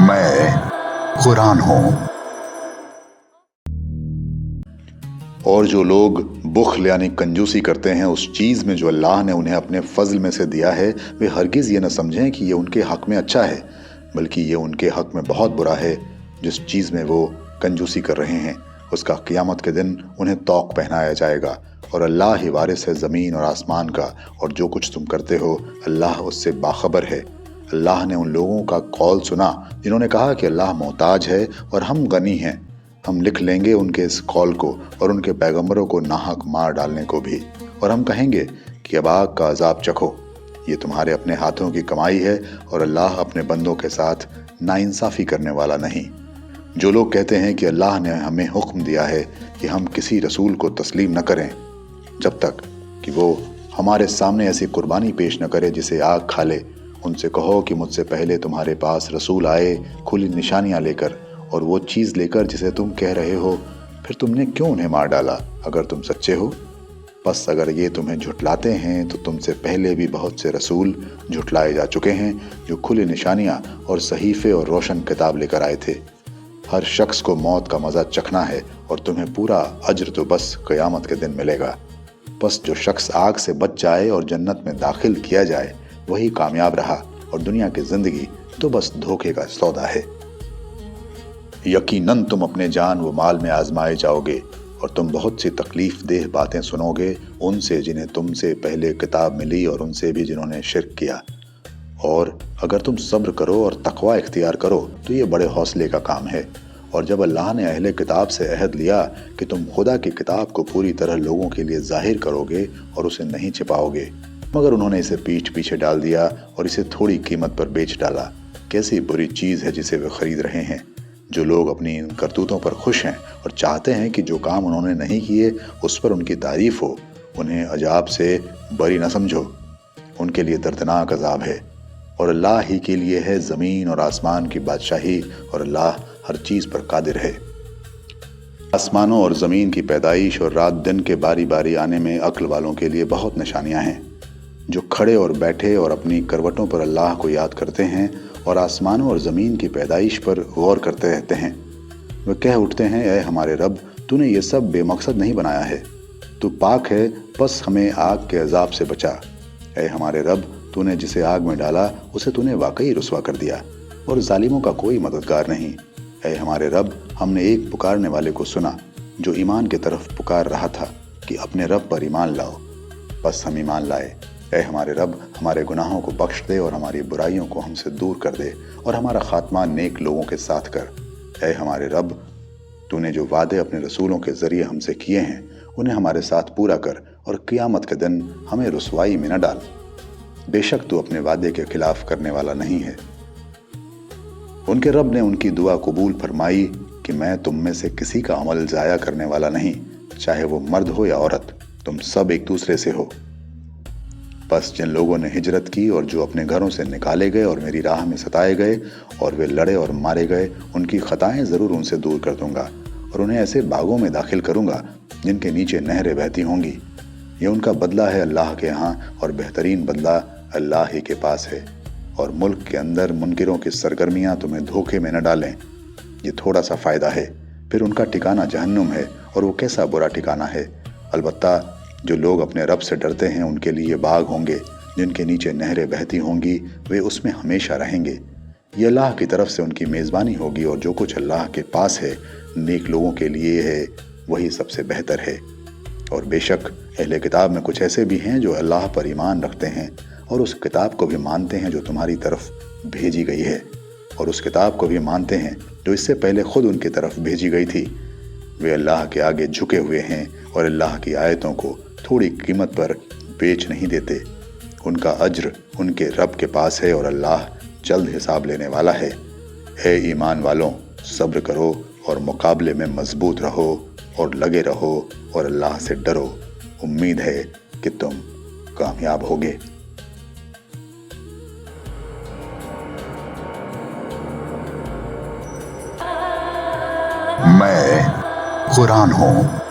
मैं कुरान हूँ। और जो लोग बुख्ल यानी कंजूसी करते हैं उस चीज़ में जो अल्लाह ने उन्हें अपने फजल में से दिया है, वे हरगिज़ ये न समझें कि ये उनके हक़ में अच्छा है, बल्कि ये उनके हक़ में बहुत बुरा है। जिस चीज़ में वो कंजूसी कर रहे हैं उसका क़यामत के दिन उन्हें तौक पहनाया जाएगा। और अल्लाह ही वारिस है ज़मीन और आसमान का, और जो कुछ तुम करते हो अल्लाह उससे बाखबर है। अल्लाह ने उन लोगों का कौल सुना जिन्होंने कहा कि अल्लाह मोहताज है और हम गनी हैं। हम लिख लेंगे उनके इस कौल को और उनके पैगंबरों को नाहक मार डालने को भी, और हम कहेंगे कि अब आग का अजाब चखो, ये तुम्हारे अपने हाथों की कमाई है और अल्लाह अपने बंदों के साथ नाइंसाफ़ी करने वाला नहीं। जो लोग कहते हैं कि अल्लाह ने हमें हुक्म दिया है कि हम किसी रसूल को तस्लीम न करें जब तक कि वो हमारे सामने ऐसी कुर्बानी पेश न करे जिसे आग खा ले, उनसे कहो कि मुझसे पहले तुम्हारे पास रसूल आए खुली निशानियां लेकर और वो चीज़ लेकर जिसे तुम कह रहे हो, फिर तुमने क्यों उन्हें मार डाला अगर तुम सच्चे हो। बस अगर ये तुम्हें झुटलाते हैं तो तुमसे पहले भी बहुत से रसूल झुटलाए जा चुके हैं जो खुली निशानियां और सहीफ़े और रोशन किताब लेकर आए थे। हर शख्स को मौत का मज़ा चखना है और तुम्हें पूरा अज्र तो बस क़यामत के दिन मिलेगा। बस जो शख्स आग से बच जाए और जन्नत में दाखिल किया जाए वही कामयाब रहा, और दुनिया की ज़िंदगी तो बस धोखे का सौदा है। यकीनन तुम अपने जान व माल में आजमाए जाओगे और तुम बहुत सी तकलीफ देह बातें सुनोगे उनसे जिन्हें तुमसे पहले किताब मिली और उनसे भी जिन्होंने शिर्क किया। और अगर तुम सब्र करो और तकवा इख्तियार करो तो ये बड़े हौसले का काम है। और जब अल्लाह ने अहले किताब से अहद लिया कि तुम खुदा की किताब को पूरी तरह लोगों के लिए जाहिर करोगे और उसे नहीं छिपाओगे, मगर उन्होंने इसे पीठ पीछे डाल दिया और इसे थोड़ी कीमत पर बेच डाला। कैसी बुरी चीज़ है जिसे वे खरीद रहे हैं। जो लोग अपनी इन करतूतों पर खुश हैं और चाहते हैं कि जो काम उन्होंने नहीं किए उस पर उनकी तारीफ हो, उन्हें अजाब से बरी न समझो, उनके लिए दर्दनाक अजाब है। और अल्लाह ही के लिए है ज़मीन और आसमान की बादशाही, और अल्लाह हर चीज़ पर कादिर है। आसमानों और ज़मीन की पैदाइश और रात दिन के बारी बारी आने में अक्ल वालों के लिए बहुत निशानियां हैं। जो खड़े और बैठे और अपनी करवटों पर अल्लाह को याद करते हैं और आसमानों और ज़मीन की पैदाइश पर गौर करते रहते हैं, वे कह उठते हैं, ऐ हमारे रब, तूने ये सब बेमकसद नहीं बनाया है, तू पाक है, बस हमें आग के अजाब से बचा। ऐ हमारे रब, तूने जिसे आग में डाला उसे तूने वाकई रुसवा कर दिया और जालिमों का कोई मददगार नहीं। ऐ हमारे रब, हमने एक पुकारने वाले को सुना जो ईमान की तरफ पुकार रहा था कि अपने रब पर ईमान लाओ, बस हम ईमान लाए। ऐ हमारे रब, हमारे गुनाहों को बख्श दे और हमारी बुराइयों को हमसे दूर कर दे और हमारा खात्मा नेक लोगों के साथ कर। ऐ हमारे रब, तूने जो वादे अपने रसूलों के ज़रिए हमसे किए हैं उन्हें हमारे साथ पूरा कर और क़यामत के दिन हमें रुसवाई में न डाल। बेशक तू अपने वादे के खिलाफ करने वाला नहीं है। उनके रब ने उनकी दुआ कबूल फरमाई कि मैं तुम में से किसी का अमल ज़ाया करने वाला नहीं, चाहे वो मर्द हो या औरत, तुम सब एक दूसरे से हो। बस जिन लोगों ने हिजरत की और जो अपने घरों से निकाले गए और मेरी राह में सताए गए और वे लड़े और मारे गए, उनकी खताएं ज़रूर उनसे दूर कर दूंगा और उन्हें ऐसे बागों में दाखिल करूंगा जिनके नीचे नहरें बहती होंगी। ये उनका बदला है अल्लाह के यहाँ, और बेहतरीन बदला अल्लाह ही के पास है। और मुल्क के अंदर मुनकिरों की सरगर्मियाँ तुम्हें धोखे में न डालें, ये थोड़ा सा फ़ायदा है, फिर उनका ठिकाना जहन्नुम है और वो कैसा बुरा ठिकाना है। अलबत्ता जो लोग अपने रब से डरते हैं उनके लिए बाग होंगे जिनके नीचे नहरें बहती होंगी, वे उसमें हमेशा रहेंगे। ये अल्लाह की तरफ से उनकी मेज़बानी होगी, और जो कुछ अल्लाह के पास है नेक लोगों के लिए है वही सबसे बेहतर है। और बेशक अहले किताब में कुछ ऐसे भी हैं जो अल्लाह पर ईमान रखते हैं और उस किताब को भी मानते हैं जो तुम्हारी तरफ भेजी गई है, और उस किताब को भी मानते हैं जो इससे पहले खुद उनकी तरफ भेजी गई थी। वे अल्लाह के आगे झुके हुए हैं और अल्लाह की आयतों को थोड़ी कीमत पर बेच नहीं देते। उनका अज्र उनके रब के पास है और अल्लाह जल्द हिसाब लेने वाला है। हे ईमान वालों, सब्र करो और मुकाबले में मजबूत रहो और लगे रहो और अल्लाह से डरो। उम्मीद है कि तुम कामयाब होगे। मैं कुरान हूँ।